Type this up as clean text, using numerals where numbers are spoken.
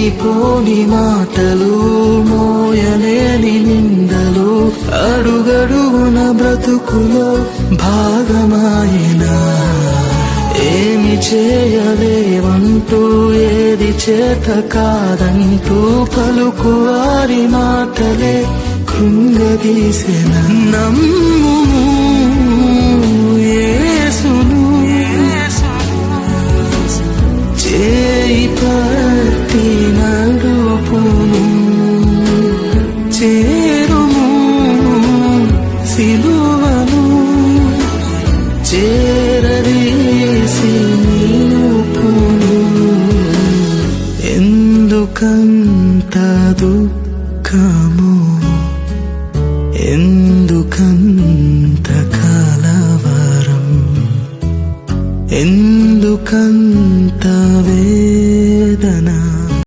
లేనిపోని మాటలు, మోయలేని నిందలు అడుగడుగున బ్రతుకులో భాగమాయినా ఏమి చేయలేవంటూ, ఏది చేత కాదంటూ పలుకువారి మాటలే కృంగదీసెన. నమ్ముము యేసును, చేయి పట్టి నడుపును, చేరుము సిలువను, చేరదీసి నిలుపును. ఎందుకంత దుఃఖము, ఎందుకంత కలవరం, ఎందుకంత వేదన?